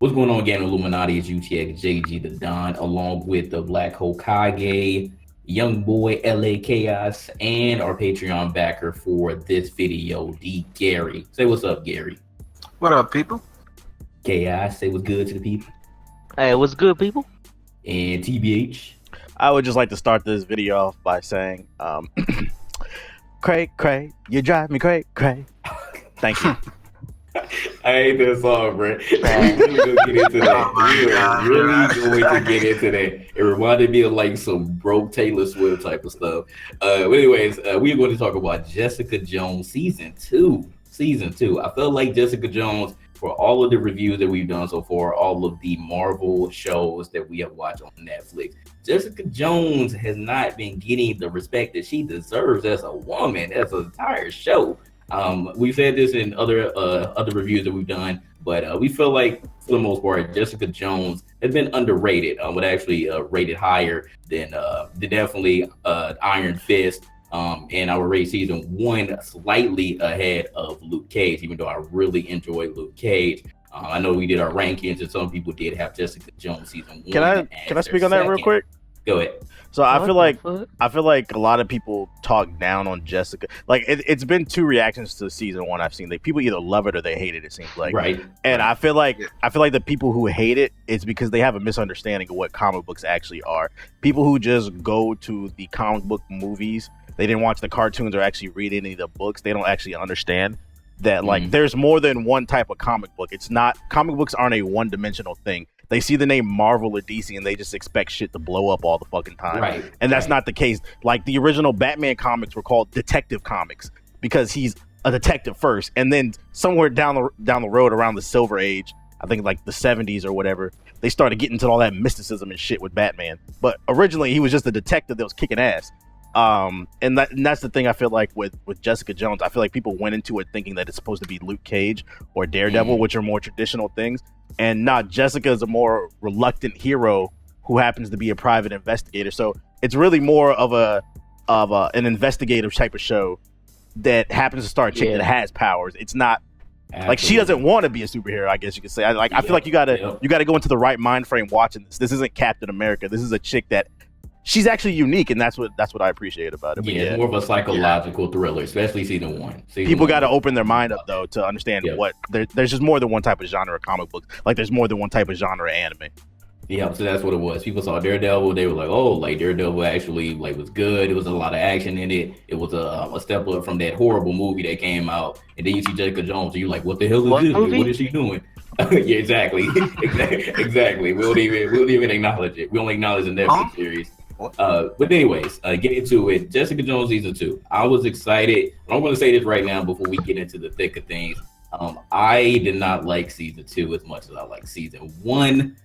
What's going on again, Illuminaughty? It's UTX JG the Don, along with the Black Hokage, Young Boy LA Chaos, and our Patreon backer for this video, D Gary. Say what's up, Gary. What up, people? Chaos, say what's good to the people. Hey, what's good, people? And TBH. I would just like to start this video off by saying, Cray, you drive me cray. Thank you. I hate that song, bro. We're going to get into that. We are really going to get into that. It reminded me of like some broke Taylor Swift type of stuff. But anyways, we're going to talk about Jessica Jones season 2. I felt like Jessica Jones, for all of the reviews that we've done so far, all of the Marvel shows that we have watched on Netflix, Jessica Jones has not been getting the respect that she deserves as a woman, as an entire show. We've said this in other reviews that we've done, but we feel like, for the most part, Jessica Jones has been underrated. Would actually rated higher than definitely Iron Fist. And I would rate season 1 slightly ahead of Luke Cage, even though I really enjoy Luke Cage. I know we did our rankings, and some people did have Jessica Jones season 1. Can I speak on that real quick? Go ahead. So I feel like a lot of people talk down on Jessica. Like it's been 2 reactions to season 1 I've seen. Like people either love it or they hate it. It seems like right. And I feel like the people who hate it is because they have a misunderstanding of what comic books actually are. People who just go to the comic book movies, they didn't watch the cartoons or actually read any of the books. They don't actually understand that like there's more than one type of comic book. It's not, comic books aren't a one-dimensional thing. They see the name Marvel or DC and they just expect shit to blow up all the fucking time. Right. And that's not the case. Like the original Batman comics were called Detective Comics because he's a detective first. And then somewhere down the road around the Silver Age, I think like the 70s or whatever, they started getting into all that mysticism and shit with Batman. But originally he was just a detective that was kicking ass. And that's the thing I feel like with Jessica Jones. I feel like people went into it thinking that it's supposed to be Luke Cage or Daredevil, which are more traditional things. And not, Jessica is a more reluctant hero who happens to be a private investigator. So it's really more of an investigative type of show that happens to star a chick that has powers. It's not like she doesn't want to be a superhero, I guess you could say. I feel like you gotta go into the right mind frame watching this. This isn't Captain America. This is a chick that she's actually unique, and that's what I appreciate about it. It's more of a psychological thriller, especially season 1. People got to open their mind up though to understand what there's just more than one type of genre of comic books. Like there's more than one type of genre of anime. Yeah, so that's what it was. People saw Daredevil, they were like, "Oh, like Daredevil actually like was good. It was a lot of action in it. It was a step up from that horrible movie that came out." And then you see Jessica Jones, and you're like, "What the hell is this? Movie? What is she doing?" Yeah, exactly. Exactly. We don't even acknowledge it. We only acknowledge the Netflix series. But anyways, get into it. Jessica Jones season 2. I was excited. I'm going to say this right now before we get into the thick of things. I did not like season 2 as much as I like season 1,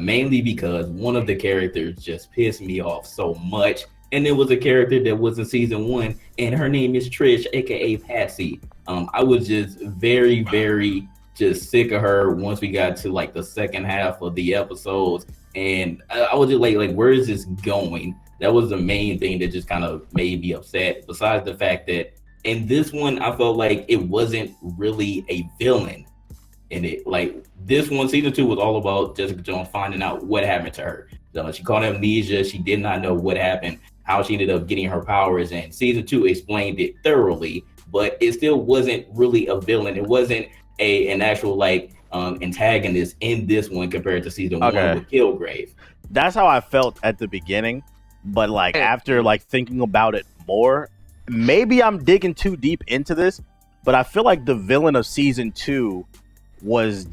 mainly because one of the characters just pissed me off so much. And it was a character that was in season 1, and her name is Trish, aka Patsy. I was just very, very just sick of her once we got to like the second half of the episodes. And I was just like, where is this going? That was the main thing that just kind of made me upset. Besides the fact that in this one, I felt like it wasn't really a villain in it. Like this one, season 2 was all about Jessica Jones finding out what happened to her. So she caught amnesia. She did not know what happened, how she ended up getting her powers. And season 2 explained it thoroughly, but it still wasn't really a villain. It wasn't an actual like antagonist in this one compared to season 1 with Kilgrave. That's how I felt at the beginning, but like after like thinking about it more, maybe I'm digging too deep into this, but I feel like the villain of season 2 was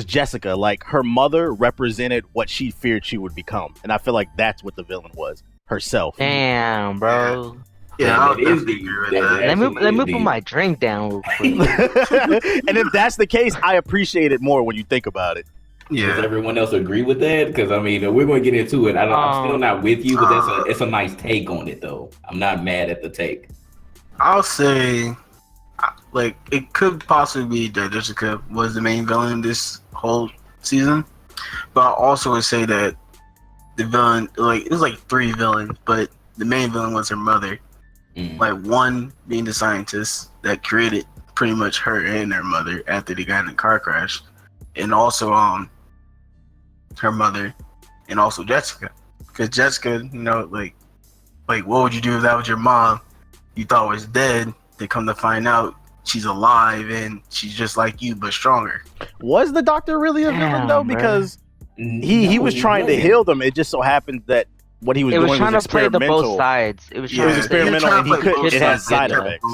Jessica. Like her mother represented what she feared she would become, and I feel like that's what the villain was, herself. Damn, bro. Yeah, let me put my drink down real quick. And if that's the case, I appreciate it more when you think about it. Does everyone else agree with that? Because I mean, we're going to get into it. I'm still not with you, but it's a nice take on it, though. I'm not mad at the take. I'll say, like, it could possibly be that Jessica was the main villain this whole season, but I also would say that the villain, like, it was like 3 villains, but the main villain was her mother. Like one being the scientist that created pretty much her and her mother after they got in a car crash, and also her mother, and also Jessica, because Jessica, like what would you do if that was your mom? You thought was dead. They come to find out she's alive and she's just like you but stronger. Was the doctor really a villain though? Because he was trying to heal them. It just so happened that what he was doing was trying to play the experimental. both sides. It was experimental, and it had side effects.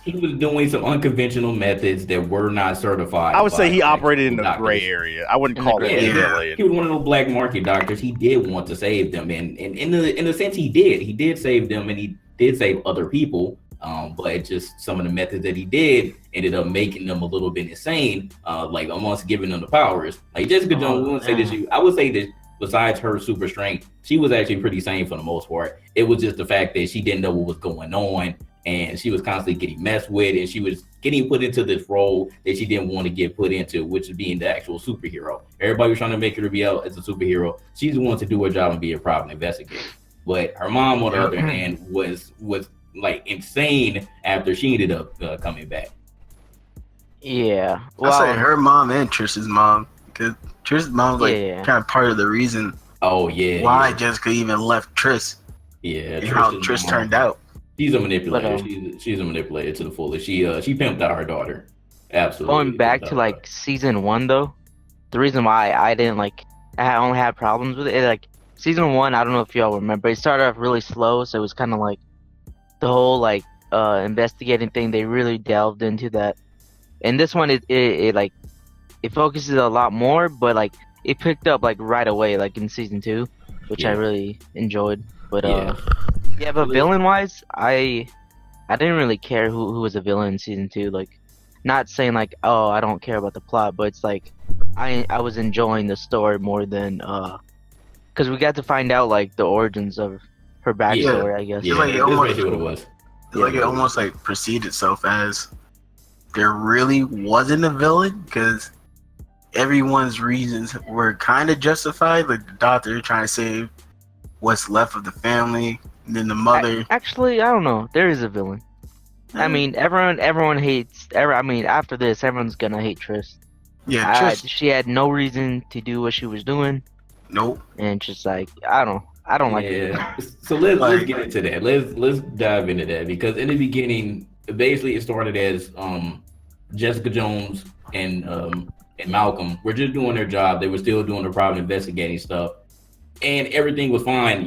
He was doing some unconventional methods that were not certified. I would say he operated in the gray area. I wouldn't call it a villain. He was one of those black market doctors. He did want to save them, and in a sense, he did save them, and he did save other people. But just some of the methods that he did ended up making them a little bit insane. Like almost giving them the powers. Like Jessica Jones, I would say that besides her super strength, she was actually pretty sane for the most part. It was just the fact that she didn't know what was going on, and she was constantly getting messed with, and she was getting put into this role that she didn't want to get put into, which is being the actual superhero. Everybody was trying to make her to be out as a superhero. She's the one to do her job and be a private investigator. But her mom, on the other hand, was like insane after she ended up coming back. Yeah, well, I say her mom and Trish's mom, because Trish's mom was kind of part of the reason. Why Jessica even left Trish. Yeah, and how Trish turned out. She's a manipulator. She's a manipulator to the fullest. She pimped out her daughter. Absolutely. Going back to like season 1 though, the reason why I didn't I only had problems with it. Like season 1, I don't know if y'all remember, it started off really slow, so it was kind of like the whole investigating thing. They really delved into that. And this one, it focuses a lot more, but it picked up right away, in season 2, which I really enjoyed. But but villain wise, I didn't really care who was a villain in season 2. Not saying oh, I don't care about the plot, but it's I was enjoying the story more than because we got to find out the origins of her backstory. I guess. Yeah, it almost perceived itself as there really wasn't a villain, because everyone's reasons were kind of justified. Like the doctor trying to save what's left of the family, and then the mother. Actually, I don't know. There is a villain. I mean, everyone hates. After this, everyone's gonna hate Trish. Yeah, Trish. She had no reason to do what she was doing. Nope. And just I don't like it. So let's get into that. Let's dive into that, because in the beginning, basically it started as Jessica Jones and Malcolm were just doing their job. They were still doing their private investigating stuff, and everything was fine,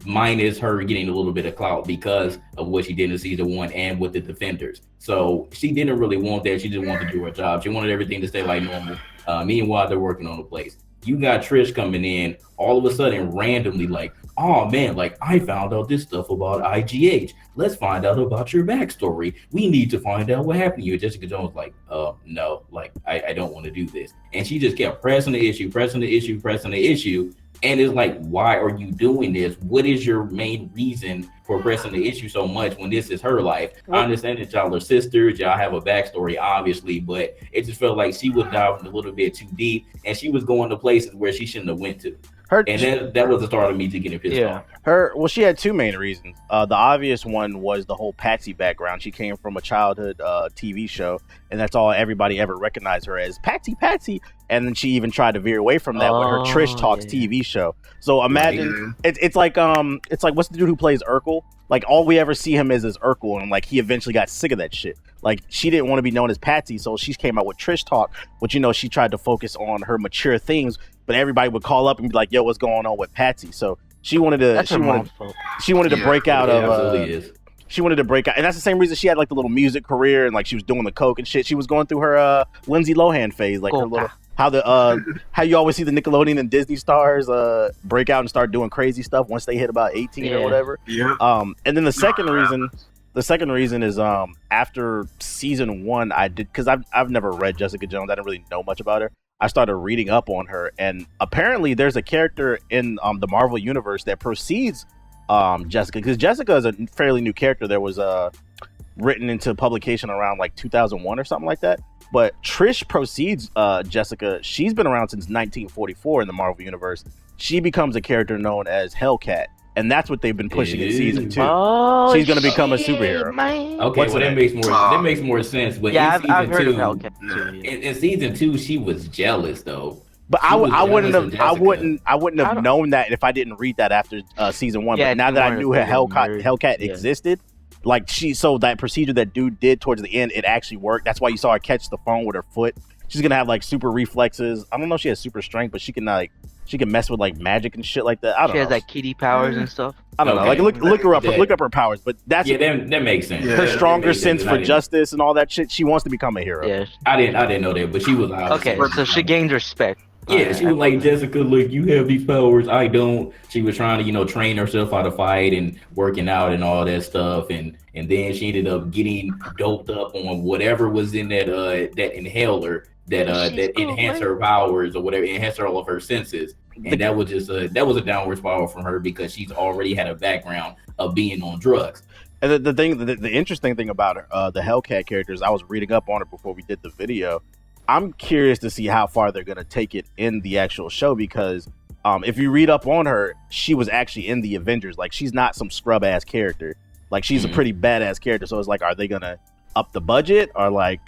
minus her getting a little bit of clout because of what she did in season 1 and with the Defenders. So she didn't really want that. She just wanted to do her job. She wanted everything to stay like normal. Meanwhile, they're working on the place. You got Trish coming in all of a sudden randomly oh man, I found out this stuff about IGH. Let's find out about your backstory. We need to find out what happened to you. Jessica Jones no, I don't want to do this. And she just kept pressing the issue. And it's why are you doing this? What is your main reason for pressing the issue so much when this is her life? I understand that y'all are sisters, y'all have a backstory, obviously, but it just felt like she was diving a little bit too deep, and she was going to places where she shouldn't have went to. That was the start of me to getting pissed off. She had two main reasons. The obvious one was the whole Patsy background. She came from a childhood TV show, and that's all everybody ever recognized her as, Patsy. And then she even tried to veer away from that with her Trish Talks TV show. So imagine it's like what's the dude who plays Urkel? All we ever see him is Urkel, and he eventually got sick of that shit. She didn't want to be known as Patsy, so she came out with Trish Talk, which she tried to focus on her mature themes, but everybody would call up and be like, "Yo, what's going on with Patsy?" So she wanted to she wanted to break out of she wanted to break out, and that's the same reason she had the little music career, and she was doing the coke and shit. She was going through her Lindsay Lohan phase, her little how you always see the Nickelodeon and Disney stars break out and start doing crazy stuff once they hit about 18 or whatever. And then the second reason is after season 1, I did, because I've never read Jessica Jones. I didn't really know much about her. I started reading up on her, and apparently there's a character in the Marvel universe that precedes Jessica, because Jessica is a fairly new character. There was written into publication around 2001 or something like that. But Trish precedes Jessica. She's been around since 1944 in the Marvel universe. She becomes a character known as Hellcat, and that's what they've been pushing in season 2. Oh, She's gonna become a superhero. Man. Okay, What's well that? that makes more sense. But Yeah, in I've season heard of 2, Hellcat too. Yeah. in season 2, she was jealous though. But She was I wouldn't jealous have of Jessica. I wouldn't have known that if I didn't read that after season 1. Yeah, But now that I knew Hellcat yeah. existed, like so that procedure that dude did towards the end, it actually worked. That's why you saw her catch the phone with her foot. She's gonna have like super reflexes. I don't know if she has super strength, but she can mess with like magic and shit like that. I don't know. She has like kitty powers and stuff. I don't know. Like look her up. Look up her powers. But that's that makes sense. her stronger sense for justice and all that shit. She wants to become a hero. Yeah. I didn't know that, but she was Okay, so she gained respect. Yeah, she was like, Jessica, look, you have these powers, I don't. She was trying to, train herself how to fight and working out and all that stuff, and then she ended up getting doped up on whatever was in that inhaler that enhanced her powers or whatever, enhanced all of her senses. And that was just a downward spiral from her because she's already had a background of being on drugs. And the interesting thing about her, the Hellcat characters, I was reading up on it before we did the video. I'm curious to see how far they're going to take it in the actual show because if you read up on her, she was actually in the Avengers. Like, she's not some scrub ass character. Like, she's a pretty badass character. So it's like, are they going to up the budget or like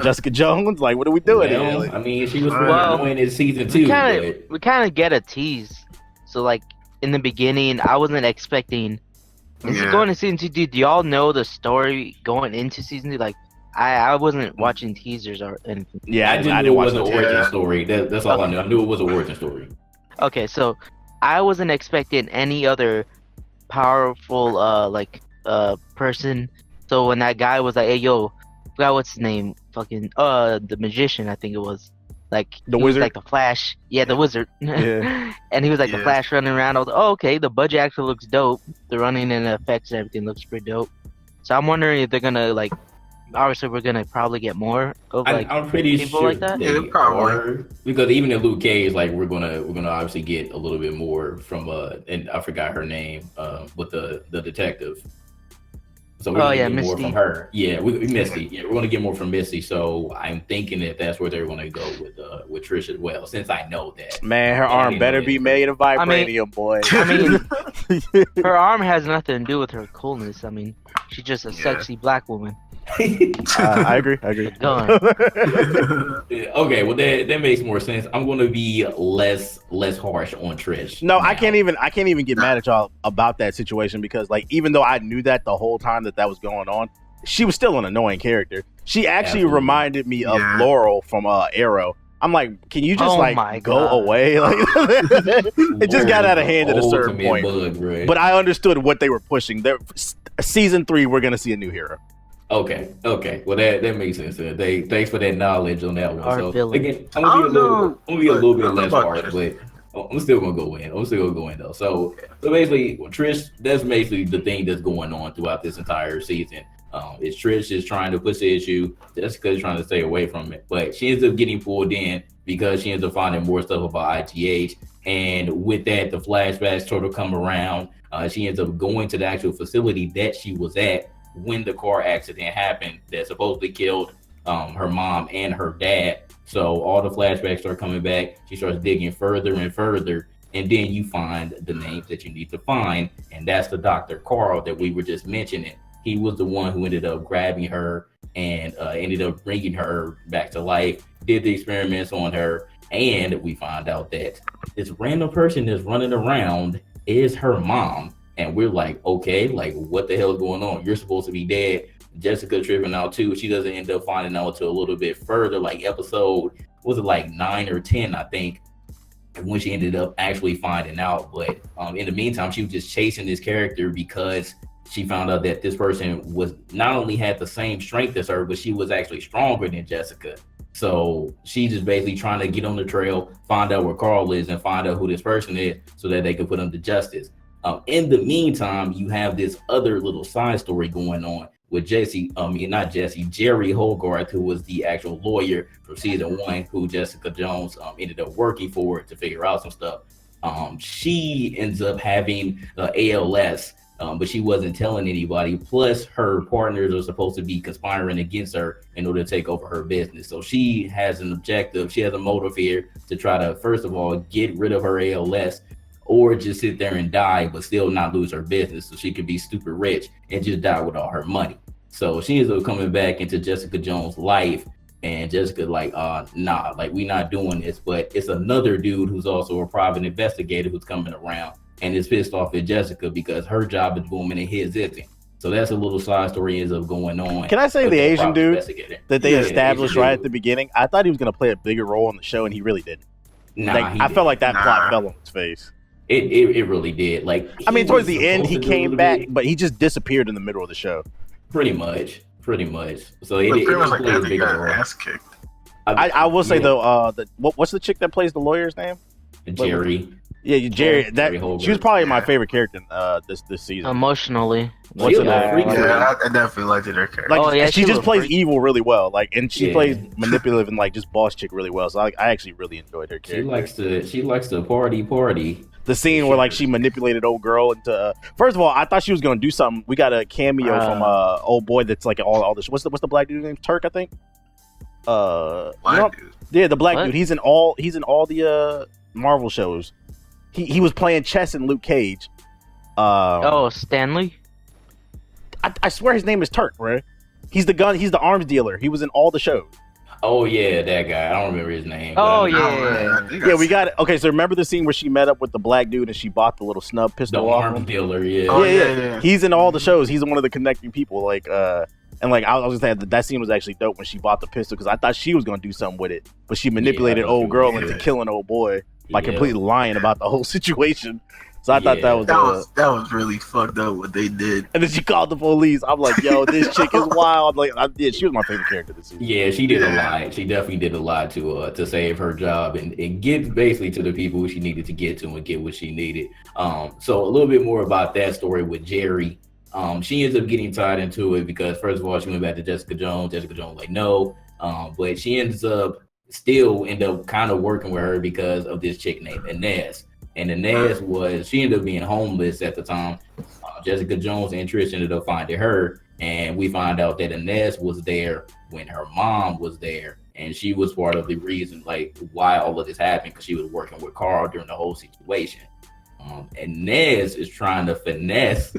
Jessica Jones? Like, what are we doing? Well, I mean, she was going in season 2. We kind of get a tease. So like in the beginning, I wasn't expecting. Going to season 2, dude. Do y'all know the story going into season 2? Like, I wasn't watching teasers or anything. Yeah, I didn't know it was an origin story. That's all I knew. I knew it was an origin story. Okay, so I wasn't expecting any other powerful person. So when that guy was like, "Hey, yo," I forgot what's his name, fucking the magician, I think it was. Like the wizard, like the Flash. Yeah, the wizard. Yeah. And he was like the Flash running around. I was like, oh, okay, the budget actually looks dope. The running and the effects and everything looks pretty dope. So I'm wondering if they're gonna like. Obviously, we're gonna probably get more of like I'm pretty people sure like that. They are, because even in Luke Cage, like we're gonna obviously get a little bit more from and I forgot her name with the detective. So we're gonna get more from her. Yeah, Misty. Yeah, we're gonna get more from Misty. So I'm thinking that that's where they're gonna go with Trish as well. Since I know that, man, her arm better be made of vibranium, boy. I mean, her arm has nothing to do with her coolness. I mean, she's just a sexy black woman. I agree. Okay, well that makes more sense. I'm gonna be less harsh on Trish. No, now. I can't even get mad at y'all about that situation because like even though I knew that the whole time that was going on, she was still an annoying character. She actually reminded me of Laurel from Arrow. I'm like, can you just go away? Like, it just got out of hand at a certain point. But I understood what they were pushing. Season 3, we're gonna see a new hero. Okay. Well, that makes sense. Thanks for that knowledge on that one. Our so again, I'm gonna be a little bit less harsh, but I'm still gonna go in. Though. So basically, Trish, that's basically the thing that's going on throughout this entire season. Is Trish is trying to push the issue. Jessica's trying to stay away from it, but she ends up getting pulled in because she ends up finding more stuff about IGH. And with that, the flashbacks sort of come around. She ends up going to the actual facility that she was at when the car accident happened that supposedly killed her mom and her dad. So all the flashbacks start coming back. She starts digging further and further, and then you find the names that you need to find, and that's the Dr. Carl that we were just mentioning. He was the one who ended up grabbing her and ended up bringing her back to life, did the experiments on her, and we find out that this random person that's running around is her mom. And we're like, okay, like what the hell is going on? You're supposed to be dead. Jessica tripping out too. She doesn't end up finding out till a little bit further, like episode, was it like 9 or 10, I think, when she ended up actually finding out. But in the meantime, she was just chasing this character because she found out that this person was not only had the same strength as her, but she was actually stronger than Jessica. So she's just basically trying to get on the trail, find out where Carl is, and find out who this person is so that they can put him to justice. In the meantime, you have this other little side story going on with Jerry Hogarth, who was the actual lawyer from season 1, who Jessica Jones ended up working for to figure out some stuff. She ends up having ALS, but she wasn't telling anybody. Plus, her partners are supposed to be conspiring against her in order to take over her business. So she has an objective. She has a motive here to try to, first of all, get rid of her ALS, or just sit there and die, but still not lose her business. So she could be stupid rich and just die with all her money. So she ends up coming back into Jessica Jones' life, and Jessica like, nah, like we not doing this. But it's another dude who's also a private investigator who's coming around and is pissed off at Jessica because her job is booming and his isn't. So that's a little side story ends up going on. Can I say the Asian dude that they established the right at the beginning? I thought he was going to play a bigger role in the show, and he really didn't. Nah, like, I felt like that plot fell on his face. It really did. Like, I mean, towards the end, he came back, but he just disappeared in the middle of the show. Pretty much. So It it was like played a they bigger got role. ass kicked. I will say though, what's the chick that plays the lawyer's name? Jerry. Yeah, Jerry. Jerry That Holbert. she was probably my favorite character this season. Emotionally. She was a freak. Yeah, I definitely liked her character. Like, Oh, yeah, she she just was plays great. evil really well. Like, and she Yeah. plays manipulative and like just boss chick really well. So I actually really enjoyed her character. She likes to party. The scene where like she manipulated old girl into. First of all, I thought she was gonna do something. We got a cameo from old boy that's like all this. What's the black dude's name? Turk, I think. Black dude. Yeah, the black What? dude. He's in all the Marvel shows. He was playing chess in Luke Cage. Stanley? I swear his name is Turk, right? He's the arms dealer. He was in all the shows. Oh yeah, that guy. I don't remember his name. Oh, but yeah. Yeah, we got it. Okay, so remember the scene where she met up with the black dude and she bought the little snub the pistol off arms him? dealer. Yeah. Oh, yeah. yeah. He's in all the shows. He's one of the connecting people. Like, and like I was gonna say that scene was actually dope when she bought the pistol because I thought she was gonna do something with it, but she manipulated Yeah, old girl yeah. into killing old boy by Yeah. completely lying about the whole situation. So I thought that was. That was really fucked up what they did. And then she called the police. I'm like, yo, this chick is wild. Like, she was my favorite character this season. Yeah, she did a lot. She definitely did a lot to save her job and get basically to the people who she needed to get to and get what she needed. So a little bit more about that story with Jerry. She ends up getting tied into it because first of all, she went back to Jessica Jones. Jessica Jones like no, but she ends up kind of working with her because of this chick named Inez. And Inez she ended up being homeless at the time. Jessica Jones and Trish ended up finding her, and we find out that Inez was there when her mom was there, and she was part of the reason like why all of this happened because she was working with Carl during the whole situation. Inez is trying to finesse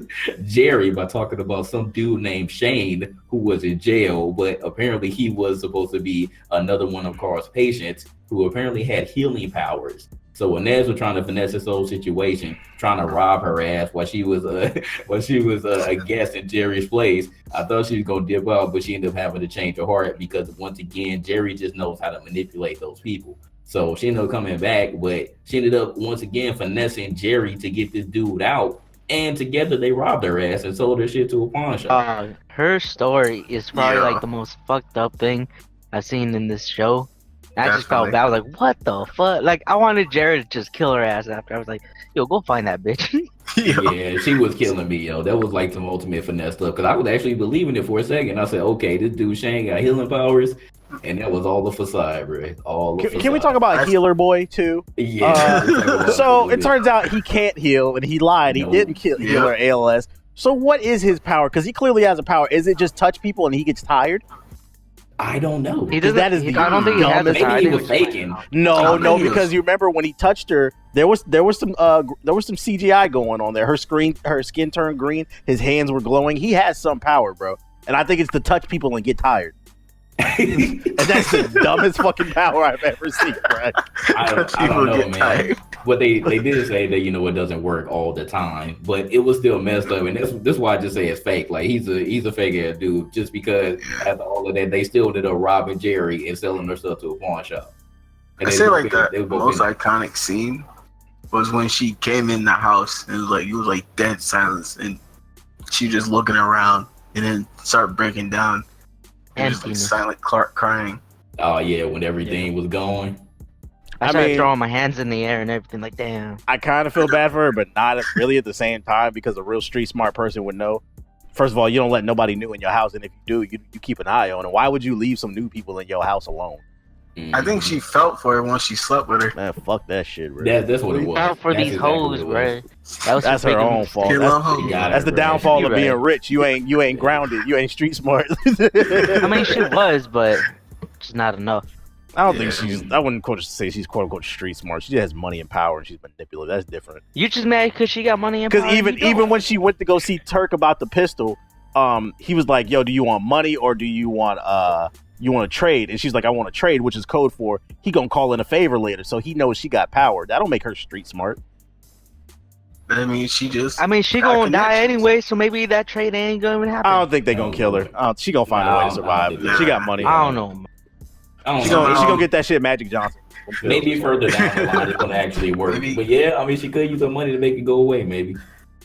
Jerry by talking about some dude named Shane who was in jail, but apparently he was supposed to be another one of Carl's patients who apparently had healing powers. So Inez was trying to finesse this whole situation, trying to rob her ass while she was a guest in Jerry's place. I thought she was gonna dip out, but she ended up having to change her heart because once again, Jerry just knows how to manipulate those people. So she ended up coming back, but she ended up once again finessing Jerry to get this dude out. And together they robbed her ass and sold her shit to a pawn shop. Her story is probably Yeah. like the most fucked up thing I've seen in this show. I just felt Definitely. bad. I was like, what the fuck? Like, I wanted Jared to just kill her ass after. I was like, yo, go find that bitch. Yeah, she was killing me, yo. That was like some ultimate finesse stuff. Because I was actually believing it for a second. I said, okay, this dude Shane got healing powers. And that was all the facade, bro. All the Can we talk about Healer Boy too? Yeah. So it turns out he can't heal, and he lied. He No. didn't heal her ALS. So what is his power? Because he clearly has a power. Is it just touch people and he gets tired? I don't know. He doesn't. that is I the don't think he has dumbest- a Maybe he power. was faking. No, No, he because was- you remember when he touched her, there was some CGI going on there. Her skin turned green. His hands were glowing. He has some power, bro. And I think it's to touch people and get tired. And that's the dumbest fucking power I've ever seen, bro. I don't People know, get man. tired. But they did say that it doesn't work all the time, but it was still messed up, and this why I just say it's fake. Like he's a fake ass dude. Just because after all of that, they still ended up robbing Jerry and selling their stuff to a pawn shop. And I they say both like been- the they both most been- iconic scene was when she came in the house and it was like dead silence and she just looking around and then start breaking down and just like Emptiness. silent Clark crying. Oh yeah, when everything was going. I I started mean- throwing my hands in the air and everything. Like, damn. I kind of feel bad for her, but not really at the same time because a real street smart person would know. First of all, you don't let nobody new in your house, and if you do, you keep an eye on it. Why would you leave some new people in your house alone? I think she felt for it once she slept with her. Man, fuck that shit, bro. That's what it was. Out for That's these exactly hoes, what it bro. was. That's her own fault. Kill That's, them hoes. You got that's the it, bro. downfall You're of being right. rich. You ain't grounded. You ain't street smart. I mean, she was, but just not enough. I don't think she's. I wouldn't say she's quote unquote street smart. She has money and power, and she's manipulative. That's different. You just mad because she got money and power? Because even when she went to go see Turk about the pistol, he was like, "Yo, do you want money or do you want to trade?" And she's like, "I want to trade," which is code for he gonna call in a favor later. So he knows she got power. That don't make her street smart. I mean, she gonna die anyway, so maybe that trade ain't gonna happen. I don't think they gonna kill her. She gonna find a way to survive. She got money. I don't know. She gonna get that shit, Magic Johnson. Maybe further down the line it's gonna actually work. But yeah, I mean, she could use her money to make it go away. Maybe.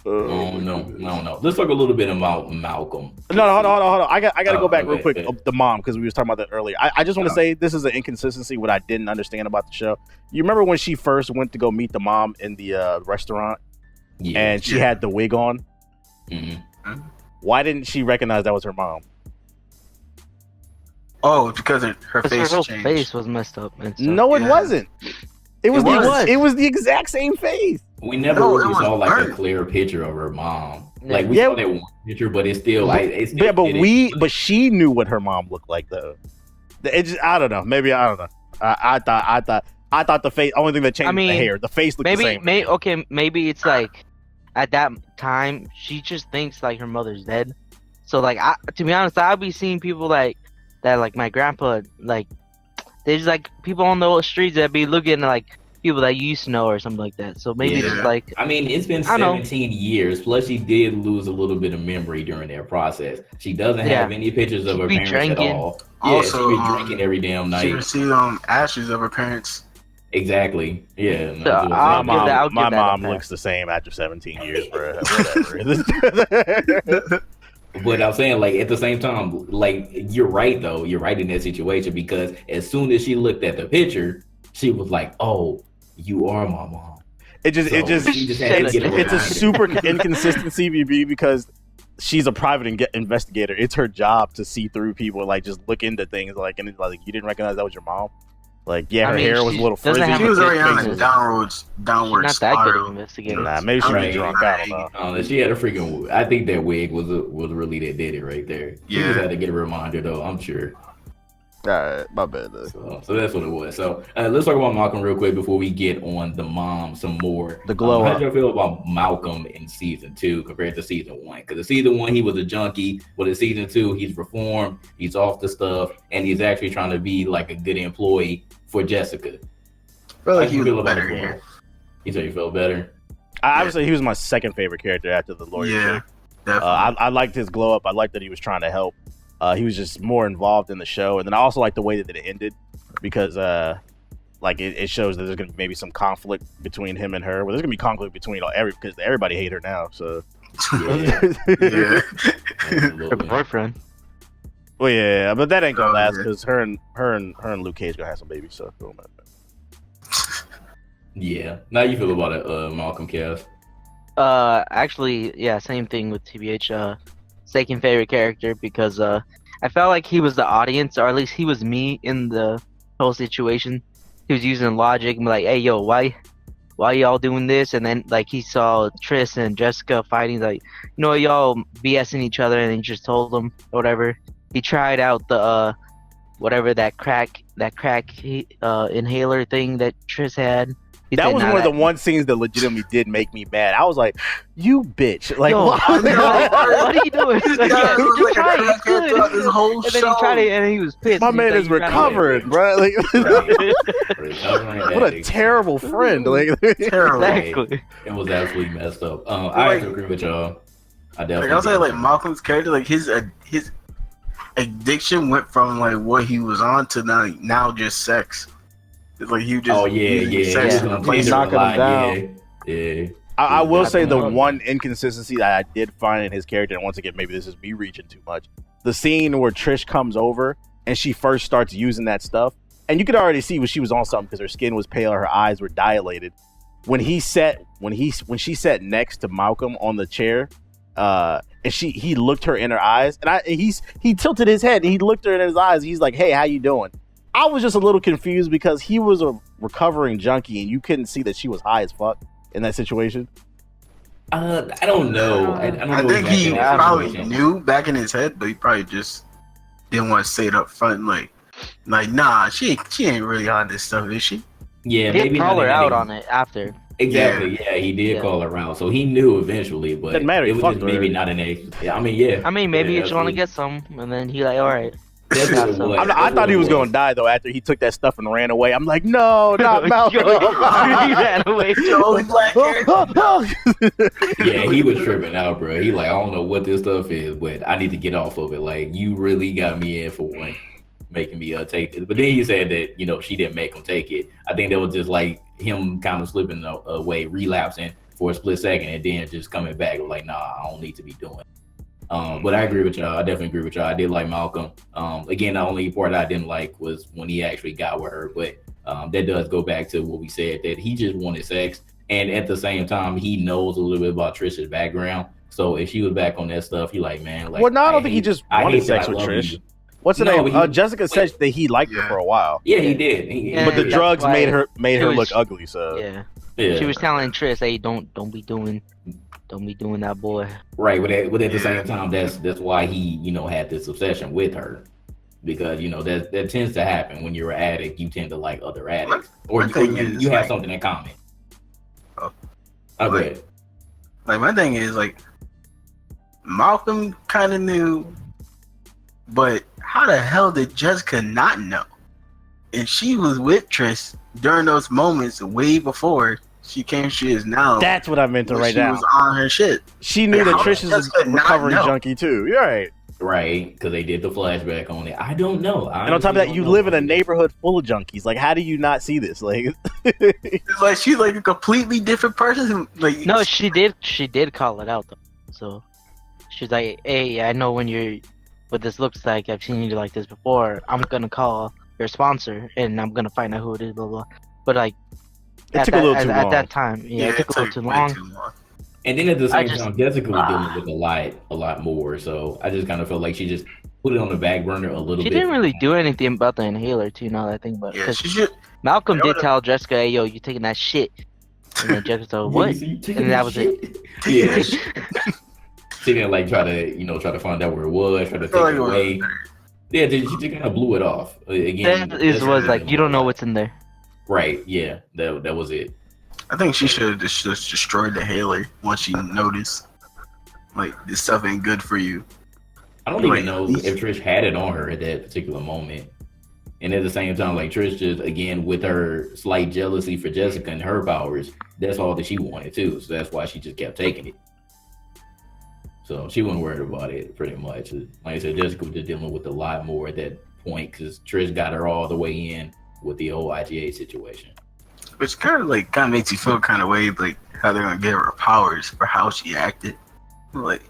No. Let's talk a little bit about Malcolm. No, hold on. I gotta go back real quick. The mom, because we was talking about that earlier. I just want to say this is an inconsistency what I didn't understand about the show. You remember when she first went to go meet the mom in the restaurant, and she had the wig on? Mm-hmm. Why didn't she recognize that was her mom? Oh, because her face her changed. face was messed up. And stuff. No, it wasn't. It was the exact same face. We never really saw like a clear picture of her mom. Like we saw that one picture, but it's still like it's. Yeah, but she knew what her mom looked like though. I don't know. Maybe I don't know. I thought the face. Only thing that changed was the hair. The face looked the same. Maybe it's like at that time she just thinks like her mother's dead. So like, to be honest, I'll be seeing people like that, like my grandpa. Like there's like people on the streets that be looking like people that you used to know or something like that. So maybe it's like. I mean, it's been 17 years. Plus, she did lose a little bit of memory during that process. She doesn't have any pictures of her parents at all. Also, she be drinking every damn night. She received ashes of her parents. Exactly. Yeah. So my mom looks the same after 17 years, bro. Whatever. But I'm saying, like, at the same time, like, you're right, though. You're right in that situation because as soon as she looked at the picture, she was like, "Oh, you are my mom." It's a super inconsistency, BB, because she's a private investigator. It's her job to see through people, like just look into things, like, and it's like you didn't recognize that was your mom. Like, her hair was a little frizzy. She was already on a downward not that good of an investigator. Nah, maybe she was drunk. I don't know. She had a freaking. I think that wig was really that did it right there. She just had to get a reminder, though. I'm sure. All right, my bad. So that's what it was. So let's talk about Malcolm real quick before we get on the mom some more. The glow up. How did you feel about Malcolm in season 2 compared to season 1? Because in season 1 he was a junkie, but in season 2 he's reformed, he's off the stuff, and he's actually trying to be like a good employee for Jessica. I feel like he was better here. You said you felt better? I would say he was my second favorite character after the lawyer. Yeah, definitely. I liked his glow up. I liked that he was trying to help. He was just more involved in the show, and then I also like the way that it ended because, like, it shows that there's gonna be maybe some conflict between him and her. Well, there's gonna be conflict between because everybody hate her now. So, her boyfriend. Well, yeah, but that ain't gonna last because her and Luke Cage gonna have some baby stuff going on. Yeah. Now you feel about it, Malcolm Cass? Actually, yeah, same thing with TBH. Second favorite character because I felt like he was the audience, or at least he was me in the whole situation. He was using logic and like, "Hey, yo, why y'all doing this?" And then like he saw Tris and Jessica fighting, like, you know, y'all BSing each other, and he just told them whatever. He tried out the whatever that crack inhaler thing that Tris had. That was one of the one scenes that legitimately did make me mad. I was like, "You bitch!" Like, what are you doing? This whole and then he tried it, and he was pissed. My man is recovering, bro. Like, what a terrible friend! Like, terrible. Exactly. It was absolutely messed up. I have to agree with y'all. I definitely. I'll say, like, Malcolm's character, like his addiction went from like what he was on to now just sex. It's like he just He's knocking him down. Yeah. I will say the one inconsistency that I did find in his character, and once again, maybe this is me reaching too much. The scene where Trish comes over and she first starts using that stuff, and you could already see when she was on something because her skin was pale, her eyes were dilated. When she sat next to Malcolm on the chair, and he looked her in her eyes, and he tilted his head and he looked her in his eyes. He's like, "Hey, how you doing?" I was just a little confused because he was a recovering junkie and you couldn't see that she was high as fuck in that situation. I don't know. I think he probably knew back in his head, but he probably just didn't want to say it up front. Like, Like, nah, she ain't really on this stuff, is she? Yeah, He did maybe call not her in out that on it after. exactly. Yeah, he did Yeah. call her out, so he knew eventually, but Doesn't matter, he it was fucked just maybe her. not an age. Yeah, I mean, yeah. I mean, maybe yeah, you just want to absolutely. get some, and then he like, all right. That's what it So- was. I That's thought what he it was going to die though after he took that stuff and ran away. I'm like, no, not Malcolm. Yo, he ran away. The only black character. Yeah, he was tripping out, bro. He like, I don't know what this stuff is, but I need to get off of it. Like, you really got me in for one, making me take it. But then he said that, she didn't make him take it. I think that was just like him kind of slipping away, relapsing for a split second, and then just coming back like, nah, I don't need to be doing it. But I agree with y'all. I definitely agree with y'all. I did like Malcolm. Again, the only part I didn't like was when he actually got with her. But that does go back to what we said, that he just wanted sex. And at the same time, he knows a little bit about Trish's background. So if she was back on that stuff, he like, man, like. Well, no, I don't think he just I wanted hate that sex I with love Trish. you. What's the No, name? but Jessica said that he liked her for a while, Yeah, he did. Yeah, but the that's drugs why made her was- look ugly. So Yeah. Yeah. She was telling Trish, "Hey, don't be doing that, boy." Right, but at the same time, that's why he, had this obsession with her, because that tends to happen when you're an addict. You tend to like other addicts, or my thing you is, have like- something in common. Oh. Go Like- ahead. Like, my thing is, like, Malcolm kind of knew, but how the hell did Jessica not know? And she was with Trish during those moments way before she came. She is now. that's what I meant to when write she down. was on her shit. She knew Like, that how Trish did is a Jessica not recovering know? junkie too. You're right. Right, because they did the flashback on it. I don't know. And on top of that, you live in a neighborhood full of junkies. Like, how do you not see this? Like, It's like she's like a completely different person. Like, No, she did call it out though. So she's like, "Hey, I know what this looks like. I've seen you like this before. I'm gonna call your sponsor and I'm gonna find out who it is." Blah blah. But like, it took a little too at long. that time, yeah, it took a little too way long. too long. And then at the same just- time, Jessica was dealing with a lot more. So I just kind of felt like she just put it on the back burner a little She bit. didn't really do anything about the inhaler too. Now that I think about it, Yeah, 'Cause she should. Malcolm They did would've- tell Jessica, "Hey, yo, you taking that shit?" And then Jessica told, "What?" And that was it. Yeah. She didn't like try to find out where it was, try to take it away. Yeah, she just kind of blew it off. Again, That is was like, you don't know what's in there. Right. Yeah. That was it. I think she should have just destroyed the Haley once she noticed, like, this stuff ain't good for you. I don't even know if Trish had it on her at that particular moment. And at the same time, like, Trish just, again, with her slight jealousy for Jessica and her powers, that's all that she wanted too. So that's why she just kept taking it. So she wasn't worried about it pretty much. Like I said, Jessica was just dealing with a lot more at that point because Trish got her all the way in with the whole IGA situation. Which kind of makes you feel kind of way, like, how they're gonna give her powers for how she acted. Like,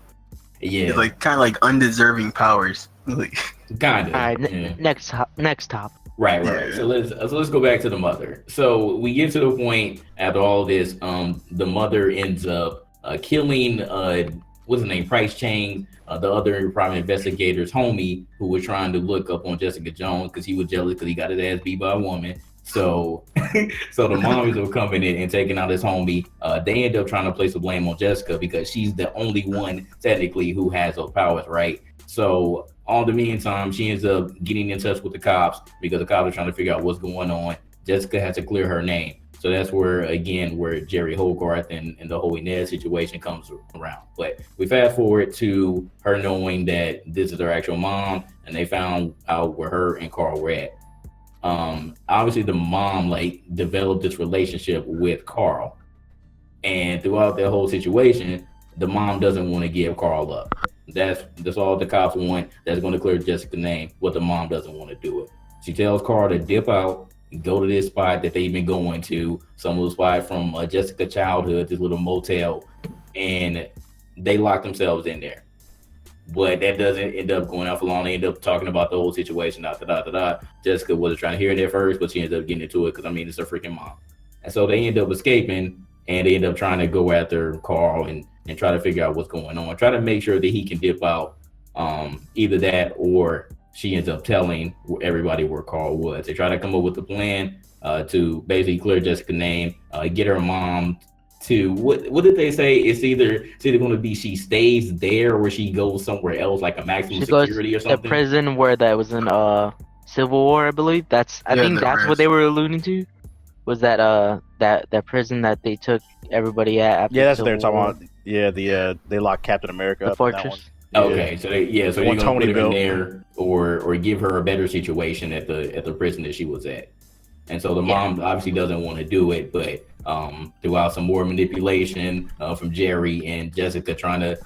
Yeah, it's like kind of like undeserving powers. Like, kind of. All right, next top. Right. Yeah. So let's go back to the mother. So we get to the point after all this, the mother ends up killing what's his name, Price Chang, the other private investigator's homie who was trying to look up on Jessica Jones because he was jealous because he got his ass beat by a woman. So so the moms are coming in and taking out his homie. They end up trying to place the blame on Jessica because she's the only one technically who has those powers, right? So all the meantime, she ends up getting in touch with the cops because the cops are trying to figure out what's going on. Jessica has to clear her name. So that's where Jerry Hogarth and the whole Inez situation comes around. But we fast forward to her knowing that this is her actual mom, and they found out where her and Carl were at. Obviously the mom developed this relationship with Carl, and throughout that whole situation, the mom doesn't want to give Carl up. That's all the cops want. That's going to clear Jessica's name. What the mom doesn't want to do it. She tells Carl to dip out, go to this spot that they've been going to, some of the spot from Jessica's childhood, this little motel, and they lock themselves in there. But that doesn't end up going out for long. They end up talking about the whole situation. Jessica wasn't trying to hear it at first, but she ends up getting into it because it's her freaking mom. And so they end up escaping, and they end up trying to go after Carl and try to figure out what's going on. Try to make sure that he can dip out. Either that or she ends up telling everybody where Carl was. They try to come up with a plan to basically clear Jessica's name, get her mom to what did they say? It's either going to be she stays there or she goes somewhere else, like a maximum She goes security or to something. prison where that was in Civil War, I believe. I think that's what they were alluding to. Was that prison that they took everybody at after Yeah, that's Civil what they're War? talking about. Yeah, they locked Captain America The up in that one. fortress. Yeah. Okay, so so The they're one gonna Tony put her in built. there, or give her a better situation at the prison that she was at. And so the mom obviously doesn't want to do it, but throughout some more manipulation from Jerry and Jessica trying to,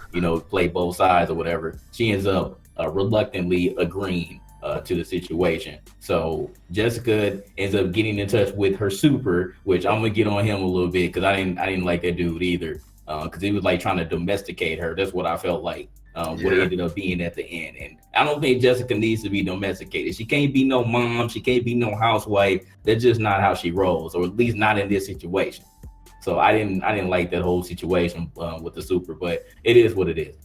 play both sides or whatever, she ends up reluctantly agreeing to the situation. So Jessica ends up getting in touch with her super, which I'm gonna get on him a little bit because I didn't like that dude either, because he was like trying to domesticate her. That's what I felt like. What it ended up being at the end. And I don't think Jessica needs to be domesticated. She can't be no mom. She can't be no housewife. That's just not how she rolls, or at least not in this situation. So I didn't like that whole situation with the super, but it is what it is.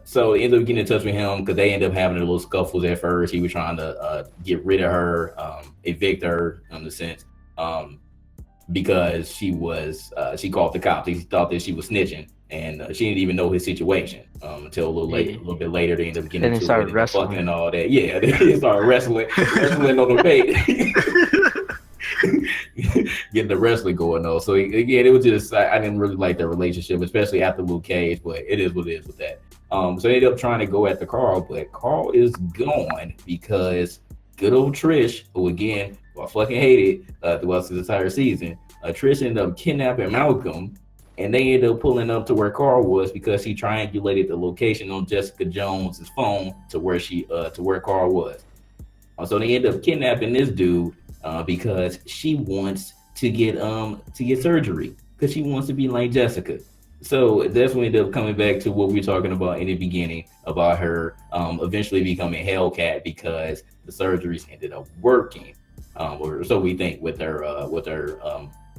So they ended up getting in touch with him because they ended up having a little scuffles at first. He was trying to get rid of her, evict her in the sense, because she called the cops. He thought that she was snitching. And she didn't even know his situation until a little bit later. They ended up getting into it and fucking and all that. Yeah, they started wrestling on the bait, getting the wrestling going on. So again, it was just I didn't really like their relationship, especially after Luke Cage. But it is what it is with that. So they ended up trying to go after Carl, but Carl is gone because good old Trish, who again I fucking hated throughout the entire season. Trish ended up kidnapping Malcolm. And they ended up pulling up to where Carl was because he triangulated the location on Jessica Jones's phone to where Carl was. So they ended up kidnapping this dude because she wants to get surgery because she wants to be like Jessica. So that's when we ended up coming back to what we were talking about in the beginning about her eventually becoming Hellcat because the surgeries ended up working, or so we think with her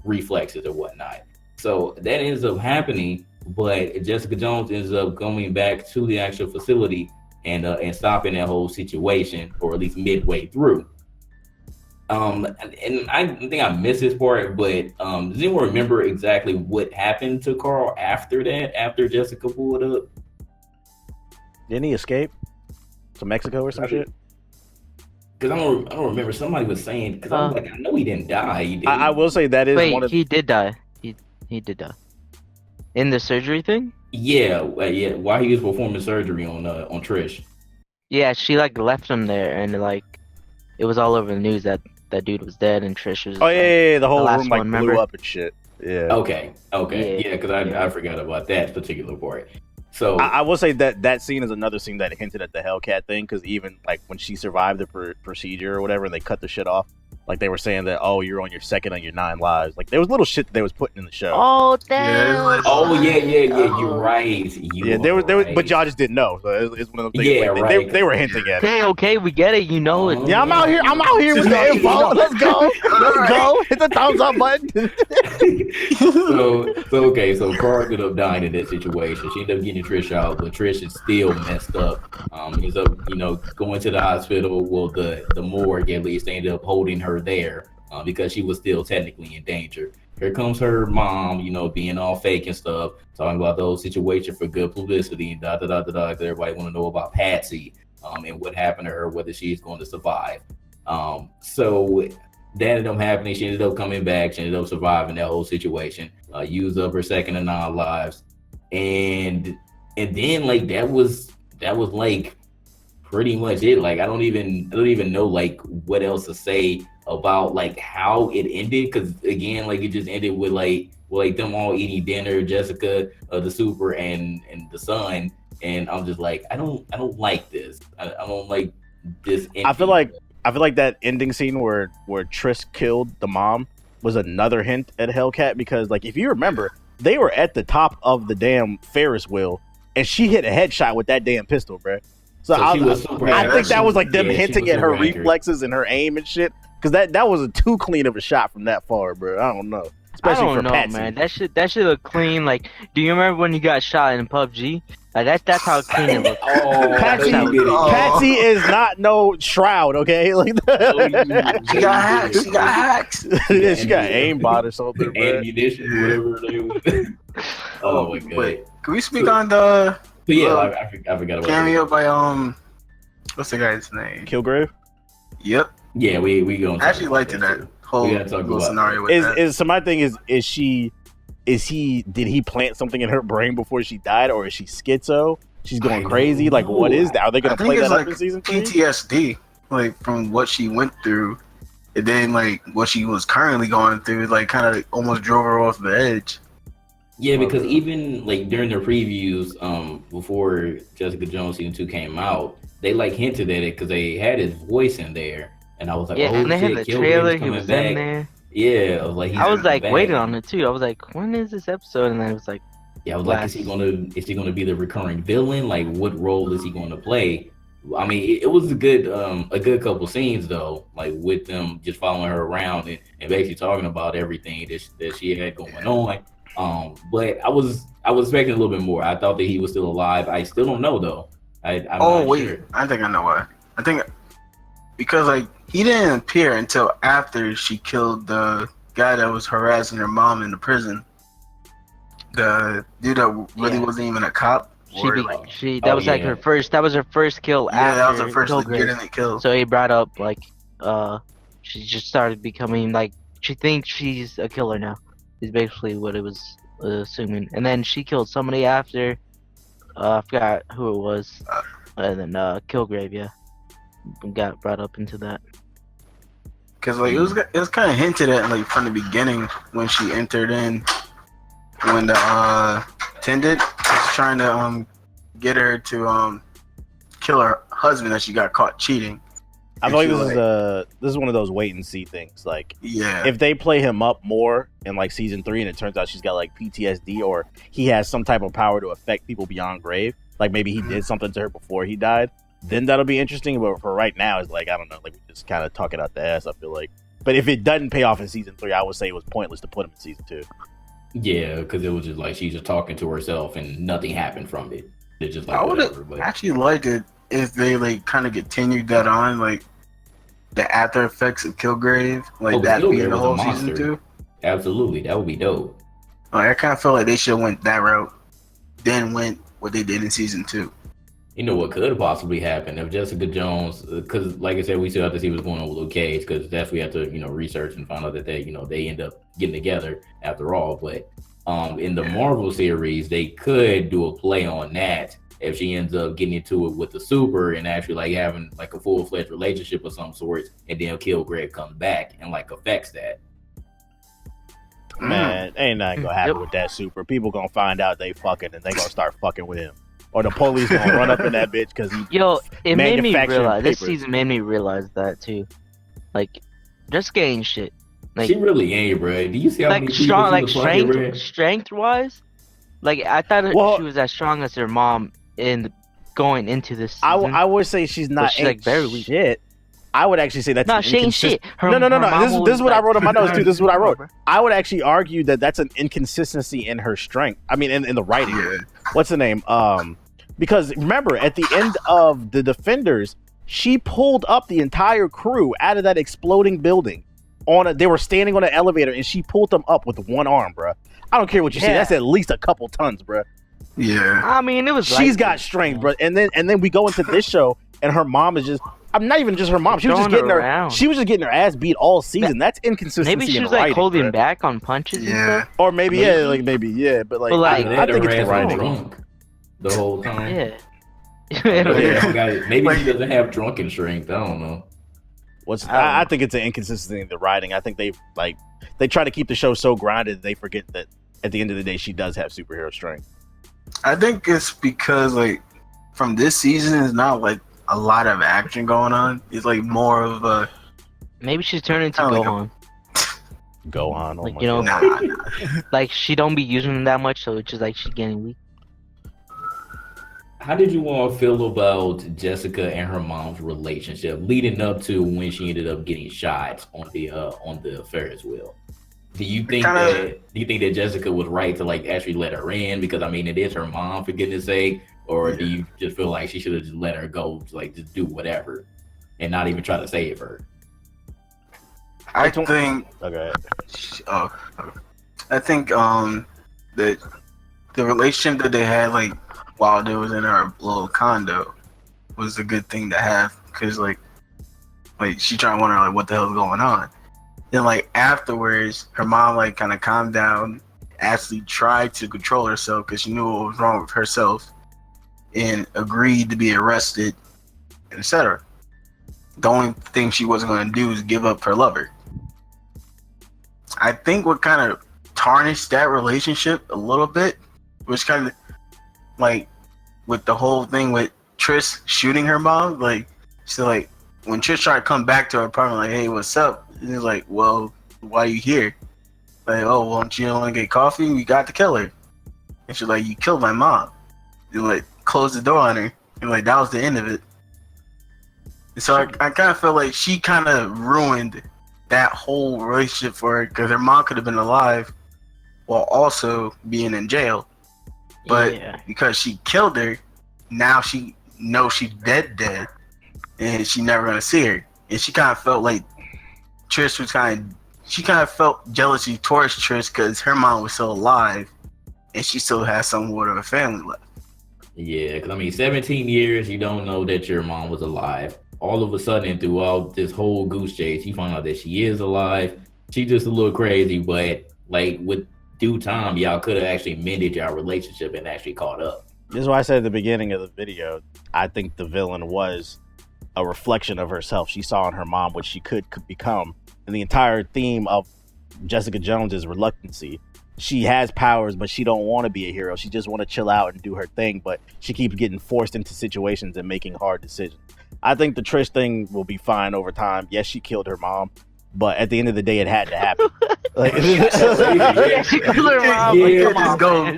reflexes or whatnot. So that ends up happening, but Jessica Jones ends up going back to the actual facility and stopping that whole situation, or at least midway through. And I think I missed this part, but does anyone remember exactly what happened to Carl after that? After Jessica pulled up, didn't he escape to Mexico or some shit? Because I don't remember. Somebody was saying because I was like, I know he didn't die. I will say that is one of. He did die. He did die. In the surgery thing? Yeah. While he was performing surgery on Trish. Yeah, she left him there, and it was all over the news that dude was dead, and Trish was. Oh yeah, the whole room blew remember? Up and shit. Yeah. Okay. Yeah, because I forgot about that particular part. So I will say that scene is another scene that hinted at the Hellcat thing, because even when she survived the procedure or whatever, and they cut the shit off. They were saying that, oh, you're on your second of your 9 lives. There was little shit that they was putting in the show. Oh damn! Yeah. You're right. There was, but y'all just didn't know. So it's one of those things. Yeah, right. They were hinting at it. Okay, we get it. You know it. Yeah, I'm out here with the info. Let's go. Hit the thumbs up button. So Carl ended up dying in that situation. She ended up getting Trish out, but Trish is still messed up. Ends up, going to the hospital. Well, the morgue at least. They ended up holding her there because she was still technically in danger. Here comes her mom, being all fake and stuff, talking about those situations for good publicity and da da da da da. Everybody want to know about Patsy and what happened to her, whether she's going to survive. So that ended up happening. She ended up coming back. She ended up surviving that whole situation. Used up her second of 9 lives, and then that was pretty much it. I don't even know what else to say about how it ended, because again it just ended with them all eating dinner, Jessica, the super, and the son, and I'm just I don't like this. I don't like this ending. I feel like that ending scene where Trish killed the mom was another hint at Hellcat, because if you remember, they were at the top of the damn Ferris wheel and she hit a headshot with that damn pistol, bruh. So I think that was them hinting at her reflexes and her aim and shit. Because that was too clean of a shot from that far, bro. I don't know. Especially for Patsy. Man. That shit look clean. Do you remember when you got shot in PUBG? That's how clean it looked. Patsy is not no Shroud, okay? She got hacks. Yeah, she got aimbot or something. Ammunition, whatever they was. Oh my god. Wait, can we speak on the? I forgot about cameo by what's the guy's name? Kilgrave. Yep. Yeah, we gonna I talk actually about liked that that too. whole We gotta talk little about scenario with Is that. is so my thing did he plant something in her brain before she died, or is she schizo? She's going I crazy. don't Like, what know. is that? Are they I gonna think play it's that up like in season 3? PTSD, like from what she went through, and then like what she was currently going through, like kind of almost drove her off the edge. Yeah, because even like during the previews, before Jessica Jones season 2 came out, they like hinted at it because they had his voice in there, and I was like, Yeah, oh and they had shit, the Kilgrave's trailer. He coming was in back. there. Yeah, I was like, he's I was coming like back. waiting on it too. I was like, when is this episode? And then it was like, Yeah, I was like, is he gonna be the recurring villain? Like, what role is he going to play? I mean, it was a good couple scenes though, like with them just following her around and basically talking about everything that she had going on. But I was expecting a little bit more. I thought that he was still alive. I still don't know though. I'm Oh not wait, sure. I think I know why. I think because like he didn't appear until after she killed the guy that was harassing her mom in the prison. The dude that really Yeah. wasn't even a cop. Or, like, That Oh was like yeah, her first. That was her first kill yeah, that was after her first Kilgrave. legitimate kill. So he brought up like, she just started becoming like she thinks she's a killer now. Is basically what it was assuming. And then she killed somebody after. I forgot who it was. And then Kilgrave, yeah, got brought up into that. Cause like it was kind of hinted at like from the beginning when she entered in, when the attendant was trying to get her to kill her husband that she got caught cheating. I And feel like she this is one of those wait and see things. Like, yeah, if they play him up more in like season 3, and it turns out she's got like PTSD, or he has some type of power to affect people beyond grave, like maybe he did something to her before he died, then that'll be interesting. But for right now, it's like, I don't know, like we just kind of talk it out the ass, I feel like. But if it doesn't pay off in season 3, I would say it was pointless to put him in season 2. yeah, because it was just like she's just talking to herself and nothing happened from it. It's just like I would whatever. have But actually liked it if they like kind of continued that on, like the after effects of Kilgrave, like Oh, that Kilgrave being the was a whole season monster. 2. absolutely, that would be dope. Like I kind of feel like they should have went that route, then went what they did in season 2. You know what could possibly happen if Jessica Jones, because like I said, we still have to see what's going on with Luke Cage, because that's we have to research and find out that they end up getting together after all. But in the Marvel series, they could do a play on that if she ends up getting into it with the Super and actually like having like a full-fledged relationship of some sort, and then Kilgrave comes back and like affects that. Man, ain't nothing gonna happen with that Super. People gonna find out they fucking, and they gonna start fucking with him. Or the police gonna run up in that bitch because he It made me manufacturing realize. This papers. season made me realize that too. Like, just getting shit. Like, She really ain't, bro. Do you see how like many people strong, she like was fucking, bro? strength wise. Like I thought Well- she was as strong as her mom in going into this season. I would say she's not she's, like, very weak. shit. I would actually say that's No, an she ain't inconsist- shit. Her No. mama This is what I was, wrote on my notes too. This is what I wrote. bro. I would actually argue that that's an inconsistency in her strength. I mean, in the writing. Yeah. What's the name? Because remember, at the end of the Defenders, she pulled up the entire crew out of that exploding building. They were standing on an elevator, and she pulled them up with one arm, bruh. I don't care what you say. Yeah. That's at least a couple tons, bruh. Yeah. I mean, it was. She's got strength, bruh. And then we go into this show, and her mom is just. I'm not even just her mom. She was just Throwing getting her her. around. She was just getting her ass beat all season. That's inconsistency. Maybe she in was like writing, holding bruh. back on punches and Yeah. stuff. Or maybe yeah, but like, But, like, I think it's the They had her ass writing. drunk the whole time. Yeah. Maybe she doesn't have drunken strength. I don't know. I think it's an inconsistency in the writing. I think they try to keep the show so grounded they forget that at the end of the day she does have superhero strength. I think it's because like from this season is not like a lot of action going on. It's like more of a Maybe she's turning to Kinda like Gohan. Gohan, oh Like, my you know, God. nah. Like she don't be using them that much, so it's just like she's getting weak. How did you all feel about Jessica and her mom's relationship leading up to when she ended up getting shot on the Ferris wheel? Do you think that Jessica was right to like actually let her in, because I mean it is her mom, for goodness sake, or do you just feel like she should have just let her go, like just do whatever and not even try to save her? I think Okay. I think that the relationship that they had like while they was in our little condo was a good thing to have, because like Like she trying to wonder like what the hell's going on. Then like afterwards, her mom like kind of calmed down, actually tried to control herself because she knew what was wrong with herself, and agreed to be arrested, etc. The only thing she wasn't going to do is give up her lover. I think what kind of tarnished that relationship a little bit was kind of like with the whole thing with Trish shooting her mom. Like, so like when Trish tried to come back to her apartment, like, hey, what's up? And he's like, well, why are you here? Like, oh, well, you don't want to get coffee? We got to kill her. And she's like, you killed my mom. And like, closed the door on her. And like, that was the end of it. And so I kind of felt like she kind of ruined that whole relationship for her because her mom could have been alive while also being in jail. But because she killed her, now she knows she's dead, and she's never gonna see her. And she kind of felt like Trish was she kind of felt jealousy towards Trish because her mom was still alive, and she still has somewhat of a family left. Yeah, because I mean, 17 years, you don't know that your mom was alive. All of a sudden, throughout this whole goose chase, you find out that she is alive. She's just a little crazy, but like with due time, y'all could have actually mended y'all relationship and actually caught up. This is why I said at the beginning of the video, I think the villain was a reflection of herself. She saw in her mom what she could become. And the entire theme of Jessica Jones is reluctancy. She has powers, but she don't want to be a hero. She just want to chill out and do her thing, but she keeps getting forced into situations and making hard decisions. I think the Trish thing will be fine over time. Yes, she killed her mom, but at the end of the day, it had to happen. Like, she killed her mom.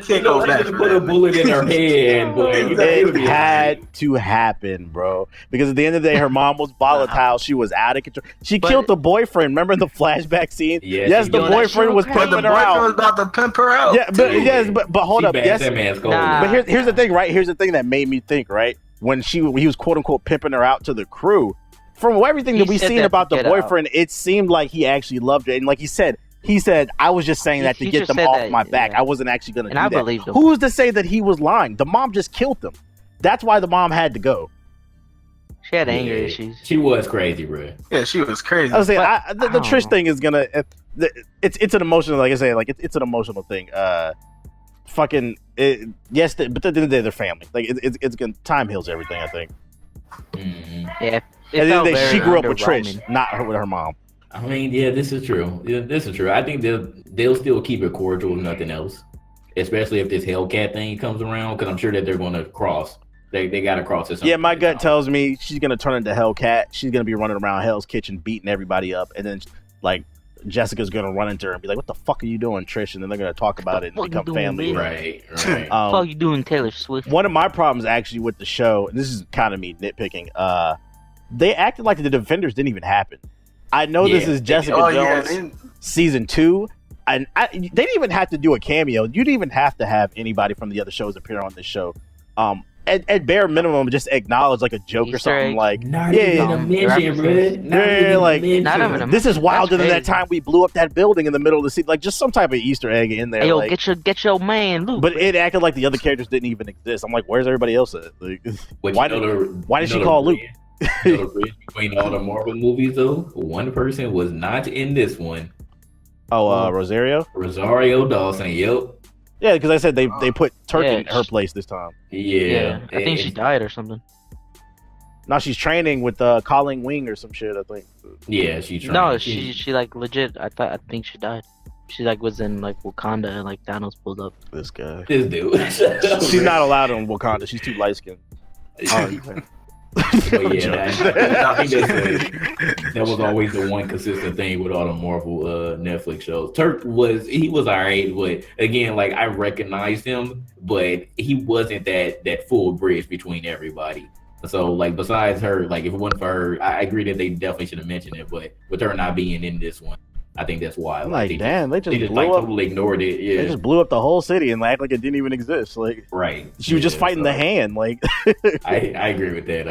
Put a bullet in her head, but it had to happen, bro. Because at the end of the day, her mom was volatile. She was out of control. She killed the boyfriend. Remember the flashback scene? Yes, the boyfriend was pimping her out. Was about to pimp her out. Yeah, but hold up. Yes, nah. But here's the thing, right? Here's the thing that made me think, right? When he was quote unquote pimping her out to the crew, from everything that we've seen about the boyfriend, it seemed like he actually loved her. And like he said, I was just saying that to get them off my back. I wasn't actually going to do that. And I believed him. Who's to say that he was lying? The mom just killed them. That's why the mom had to go. She had anger issues. She was crazy, bro. Yeah, she was crazy. I was saying the Trish thing is gonna. It's an emotional, like I say, like it's an emotional thing. Yes, but at the end of the day, they're family. Like it's gonna time heals everything. I think. Mm-hmm. Yeah. She grew up with Trish, not with her mom. I mean, yeah, this is true. I think they'll still keep it cordial if nothing else, especially if this Hellcat thing comes around, because I'm sure that they're going to cross. They got to cross this. Yeah, my gut tells me she's going to turn into Hellcat. She's going to be running around Hell's Kitchen, beating everybody up, and then like Jessica's going to run into her and be like, "What the fuck are you doing, Trish?" And then they're going to talk about it and become family. Right. What the fuck are you doing, Taylor Swift? One of my problems actually with the show, and this is kind of me nitpicking, they acted like the Defenders didn't even happen. I know this is Jessica Jones season 2, and they didn't even have to do a cameo. You didn't even have to have anybody from the other shows appear on this show. At bare minimum, just acknowledge like a joke or something like, not even a mention, this is wilder than that time we blew up that building in the middle of the sea. Like just some type of Easter egg in there. Hey, yo, like, get your man, Luke. But it acted like the other characters didn't even exist. I'm like, where's everybody else at? Like, why did she call Luke? Between all the Marvel movies, though, one person was not in this one. Rosario Dawson. Yep. Yeah, because I said they put Turk in her place this time. Yeah. I think she died or something. Now she's training with Colleen Wing or some shit, I think. Yeah, she's training. No, she like legit. I think she died. She like was in like Wakanda and like Thanos pulled up. This guy. This dude. She's not allowed in Wakanda. She's too light skinned. But yeah, I think that was always the one consistent thing with all the Marvel Netflix shows. Turk was alright, but again, like I recognized him, but he wasn't that full bridge between everybody. So like besides her, like if it wasn't for her, I agree that they definitely should have mentioned it, but with her not being in this one, I think that's why. Like they just totally ignored it. Yeah, they just blew up the whole city and act like it didn't even exist. Like right, she was just fighting the hand. Like I agree with that.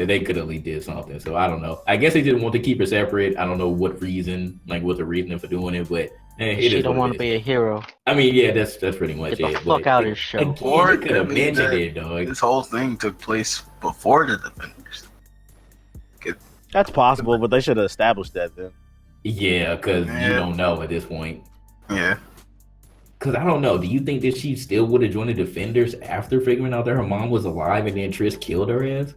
They could at least did something. So I don't know. I guess they didn't want to keep it separate. I don't know what reason, like what the reason for doing it, but she don't want to be a hero. I mean, yeah, that's pretty much it. Fuck out of this show. Or could have mentioned it, dog. This whole thing took place before the Defenders. That's possible, but they should have established that then. Yeah, because you don't know at this point. Yeah. Because I don't know. Do you think that she still would have joined the Defenders after figuring out that her mom was alive and then Trish killed her ass?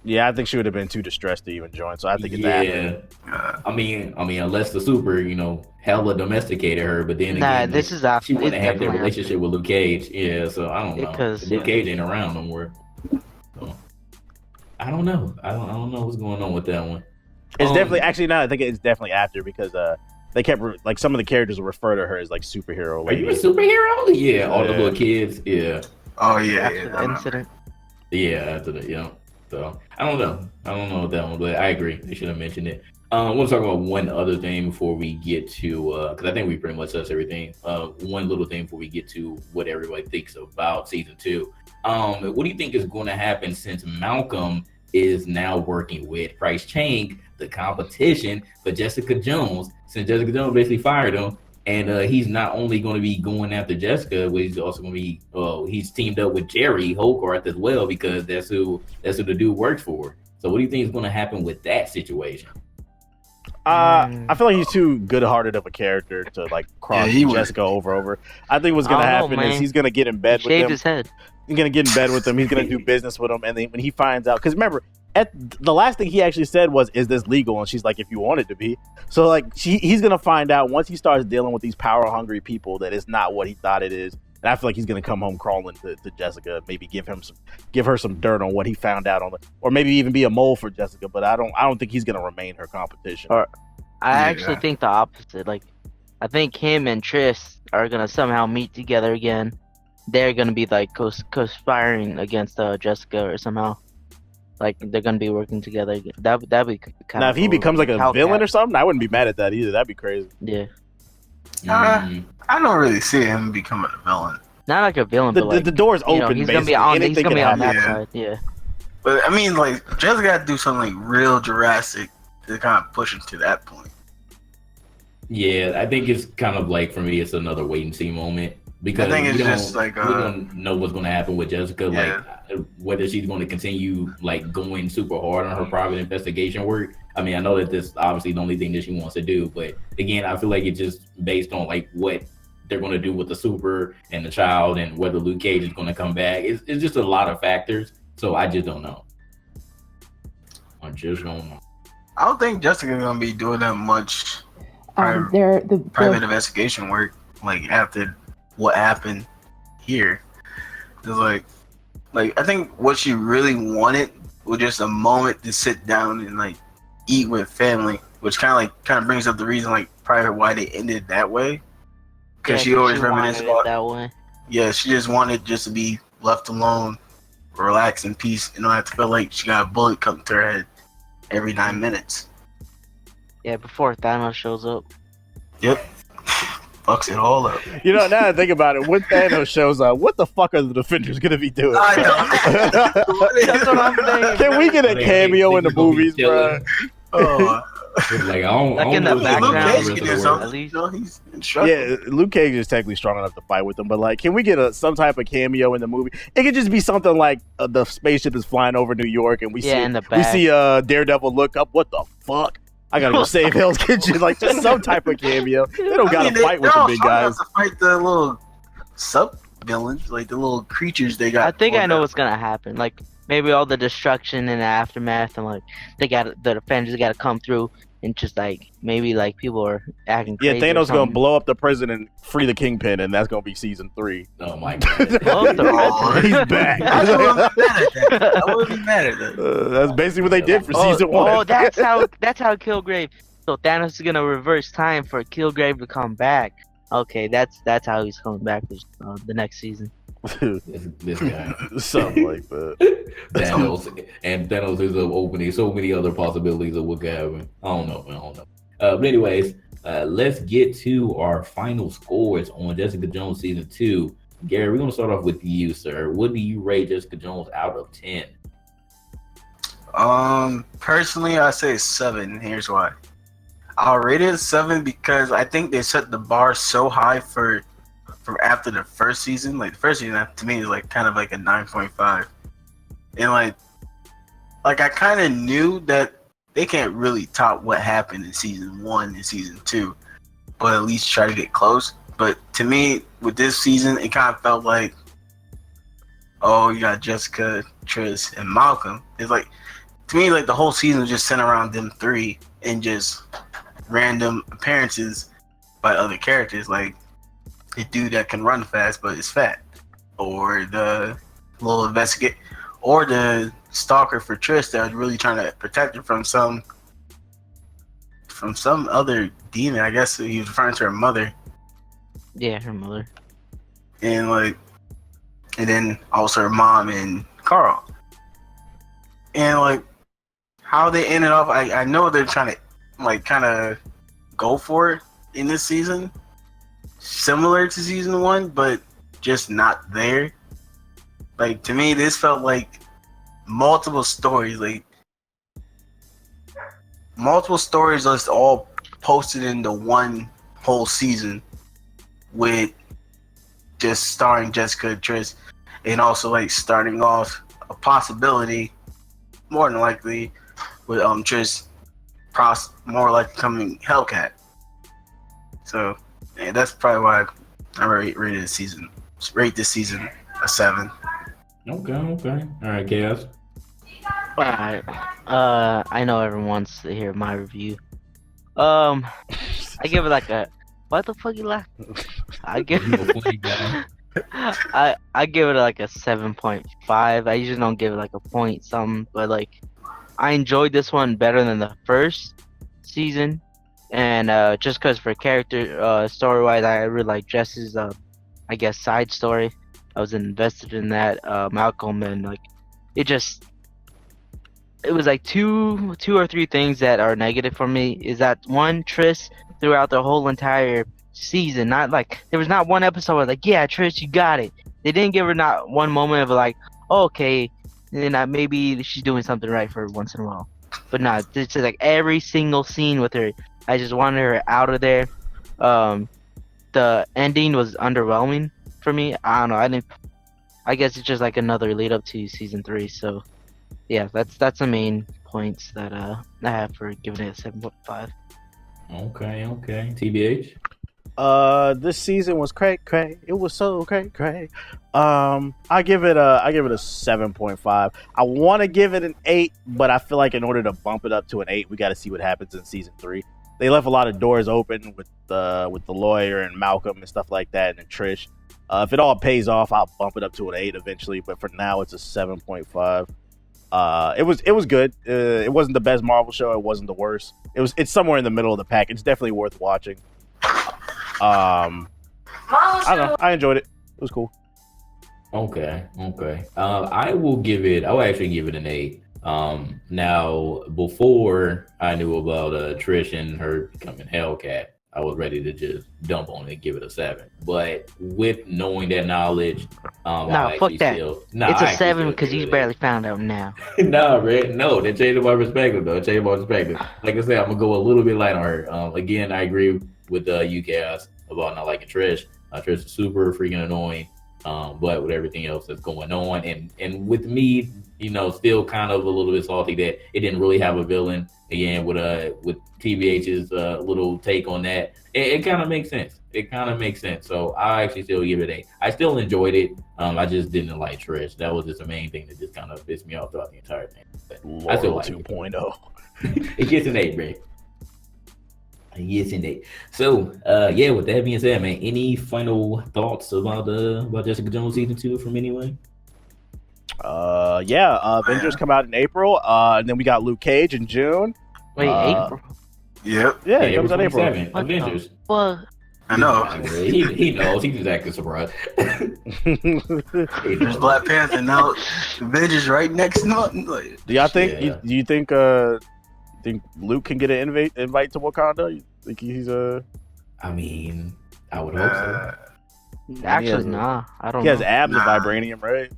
Yeah, I think she would have been too distressed to even join. So I think it's after. I mean, unless the Super, hella domesticated her, but then again, this is after. She wouldn't have had that relationship with Luke Cage. Yeah, so I don't know. Because Luke Cage ain't around no more. So, I don't know. I don't know what's going on with that one. It's definitely I think it's definitely after because they kept some of the characters will refer to her as like superhero. Are you a superhero? Yeah, all the little kids. Yeah. Oh yeah. After the incident. Yeah, after the So I don't know with that one, but I agree. They should have mentioned it. I want to talk about one other thing before we get to because I think we pretty much touched everything. One little thing before we get to what everybody thinks about season 2. What do you think is going to happen since Malcolm is now working with Price Chang, the competition for Jessica Jones, since Jessica Jones basically fired him, and he's not only going to be going after Jessica, but he's also going to be he's teamed up with Jerry Hogarth as well because that's who the dude works for. So what do you think is going to happen with that situation? I feel like he's too good-hearted of a character to like cross Jessica over. I think what's going to happen is he's going to get in bed with him. His head. He's going to get in bed with him. He's going to do business with him. And then when he finds out, because remember, the last thing he actually said was, "Is this legal?" And she's like, "If you want it to be." So like he's going to find out once he starts dealing with these power-hungry people that it's not what he thought it is. And I feel like he's going to come home crawling to Jessica, maybe give her some dirt on what he found out on or maybe even be a mole for Jessica. But I don't think he's going to remain her competition. I actually think the opposite. Like, I think him and Trish are gonna somehow meet together again. They're gonna be like conspiring against Jessica or somehow. Like they're gonna be working together again. That'd be kind of. Now, if he becomes like a villain or something, I wouldn't be mad at that either. That'd be crazy. Yeah. I don't really see him becoming a villain. Not like a villain, but like the door's open. He's gonna be on. He's gonna be on that side. Yeah. But I mean, like Jessica got to do something like real Jurassic to kind of push him to that point. Yeah, I think it's kind of like for me, it's another wait and see moment because I think it's we just like we don't know what's going to happen with Jessica, like whether she's going to continue like going super hard on her private investigation work. I mean, I know that this obviously the only thing that she wants to do, but again, I feel like it's just based on like what they're going to do with the super and the child and whether Luke Cage is going to come back. It's just a lot of factors, so I just don't know. I just don't know. I don't think Jessica's gonna be doing that much. Private investigation work, like after what happened here, it's like I think what she really wanted was just a moment to sit down and like eat with family, which kind of brings up the reason like private why they ended that way, because she always reminisced about that way. Yeah, she just wanted just to be left alone, relax in peace, and not have to feel like she got a bullet coming to her head every 9 minutes. Yeah, before Thanos shows up. Yep. Fucks it all up. You know, now that I think about it, when Thanos shows up, what the fuck are the Defenders gonna be doing? I know. That's what I'm saying. Can we get a cameo in the movies, bro? Oh. Like I don't in the know background, the rest of the world. at least he's instructed. Yeah, Luke Cage is technically strong enough to fight with them, but like, can we get some type of cameo in the movie? It could just be something like the spaceship is flying over New York, and we see Daredevil look up. What the fuck? I gotta go save Hell's Kitchen. Like just some type of cameo. They don't gotta fight with the big guys. To fight the little sub villains, like the little creatures they got. I think I know what's gonna happen. Like maybe all the destruction and the aftermath, and like the Defenders got to come through and just like maybe like people are acting crazy. Yeah, Thanos gonna blow up the prison and free the Kingpin, and that's gonna be season 3. Oh my god, blow up the president. He's back. I wouldn't be mad at that. That's basically what they did for season 1. Oh, that's how Kilgrave. So Thanos is gonna reverse time for Kilgrave to come back. Okay, that's how he's coming back for the next season. this guy, something like that. Thanos is opening so many other possibilities of what could happen. I don't know. But anyways, let's get to our final scores on Jessica Jones season 2. Gary, we're gonna start off with you, sir. What do you rate Jessica Jones out of 10? Personally, I say 7. Here's why. I'll rate it 7 because I think they set the bar so high from after the first season. Like the first season to me is like kind of like a 9.5, and like I kind of knew that they can't really top what happened in season 1 and season 2, but at least try to get close. But to me, with this season, it kind of felt like, oh, you got Jessica, Triss, and Malcolm. It's like, to me, like the whole season was just centered around them three and just random appearances by other characters, like the dude that can run fast but is fat, or the little investigate, or the stalker for Triss that was really trying to protect her from some other demon. I guess he was referring to her mother. Yeah, her mother. And then also her mom and Carl. And like how they ended off, I know they're trying to like kind of go for it in this season, similar to season 1, but just not there. Like to me, this felt like multiple stories just all posted into one whole season, with just starring Jessica and Triss, and also like starting off a possibility, more than likely, with Triss more like becoming Hellcat. So yeah, that's probably why I rate this season a 7. Okay. All right, Chaos. Alright. I know everyone wants to hear my review. I give it like a. What the fuck you laughing? I give You a funny guy. I give it like a 7.5. I usually don't give it like a point something, but like I enjoyed this one better than the first season, and just because for character story wise, I really like Jess's I guess side story. I was invested in that Malcolm, and like it was like two or three things that are negative for me. Is that one, Triss throughout the whole entire season, not like there was not one episode where like, yeah, Triss, you got it. They didn't give her not one moment of like, oh, okay, then maybe she's doing something right for once in a while. But nah, it's like every single scene with her, I just wanted her out of there. The ending was underwhelming for me. I don't know. I guess it's just like another lead up to season 3. So yeah, that's the main points that I have for giving it a 7.5. Okay. TBH. This season was cray. It was so cray. I give it a 7.5. I want to give it an 8, but I feel like in order to bump it up to an 8, we got to see what happens in season 3. They left a lot of doors open with the lawyer and Malcolm and stuff like that, and then Trish. If it all pays off, I'll bump it up to an 8 eventually. But for now, it's a 7.5. It was good. It wasn't the best Marvel show. It wasn't the worst. It's somewhere in the middle of the pack. It's definitely worth watching. I don't know. I enjoyed it. It was cool. Okay. I will actually give it an 8. Now before I knew about Trish and her becoming Hellcat, I was ready to just dump on it and give it a 7. But with knowing that knowledge, Fuck that. It's a 7 because you barely found out now. Nah, Red. No, that changed my perspective though. Like I said, I'm gonna go a little bit light on her. Again, I agree with you guys about not liking Trish. Trish is super freaking annoying. But with everything else that's going on, and with me, still kind of a little bit salty that it didn't really have a villain. Again, with TBH's little take on that, it kind of makes sense. So I actually still give it 8. I still enjoyed it. I just didn't like Trish. That was just the main thing that just kind of pissed me off throughout the entire thing. But I still like 2.0. It gets an 8, bro. Yes, indeed. So, yeah. With that being said, man, any final thoughts about Jessica Jones season 2 from anyone? Avengers come out in April, and then we got Luke Cage in June. Wait, April? Yep. Yeah, it comes out in April. Avengers. Well, I know. He knows. He's just acting surprised. There's Black Panther now. Avengers right next month. Like, Do y'all think? Do you think Luke can get an invite to Wakanda? You think he's I mean, I would hope so. Actually, nah. I don't know. He has abs of vibranium, right?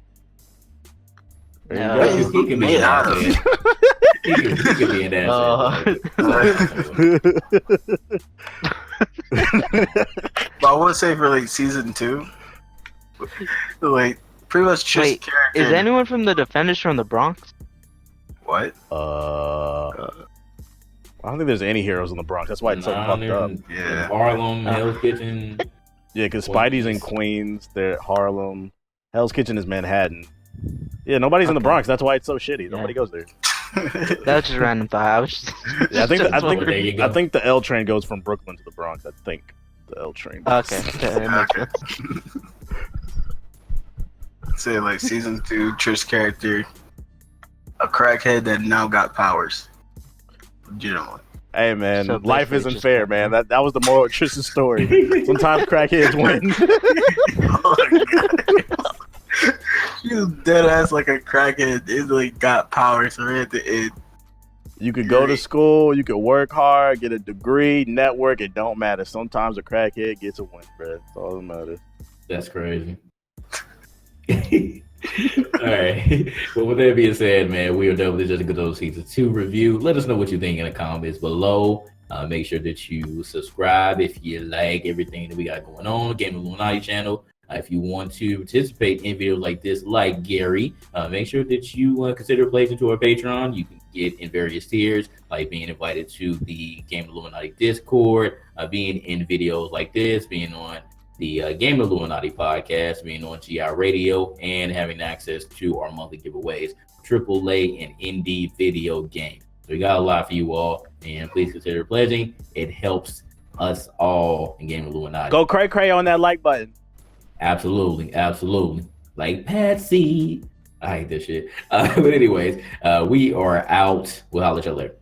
No. He can be an asset. He could be an asset. But I would say for like season 2, like pretty much just Wait, character. is anyone from the Defenders from the Bronx? What? I don't think there's any heroes in the Bronx. That's why it's so fucked up. Yeah. Harlem, Hell's Kitchen. Yeah, because Spidey's in Queens. They're at Harlem. Hell's Kitchen is Manhattan. Yeah, nobody's in the Bronx. That's why it's so shitty. Nobody goes there. That was just random thought. I was just, Yeah, There you go. I think the L train goes from Brooklyn to the Bronx. I think the L train. okay. That makes sense. Say like season 2, Trish character, a crackhead that now got powers. Legitimately. Hey man, So life basically isn't just- fair, man. That was the moral of Trish's story. Sometimes crackheads win. Oh my God. She was dead ass like a crackhead. It like got powers right at the end. You could go to school, you could work hard, get a degree, network. It don't matter. Sometimes a crackhead gets a win, bro. That's all that matters. That's crazy. All right. Well, with that being said, man, we are done with the Just Good Old Season 2 review. Let us know what you think in the comments below. Make sure that you subscribe if you like everything that we got going on. Game Illuminaughty channel. If you want to participate in videos like this, like Gary, make sure that you consider pledging to our Patreon. You can get in various tiers, like being invited to the Game Illuminaughty Discord, being in videos like this, being on the Game Illuminaughty podcast, being on GI Radio, and having access to our monthly giveaways, AAA and indie video games. So we got a lot for you all, and please consider pledging. It helps us all in Game Illuminaughty. Go cray on that like button. Absolutely, absolutely. Like Patsy. I hate this shit. But anyways, we are out. We'll holler at you later.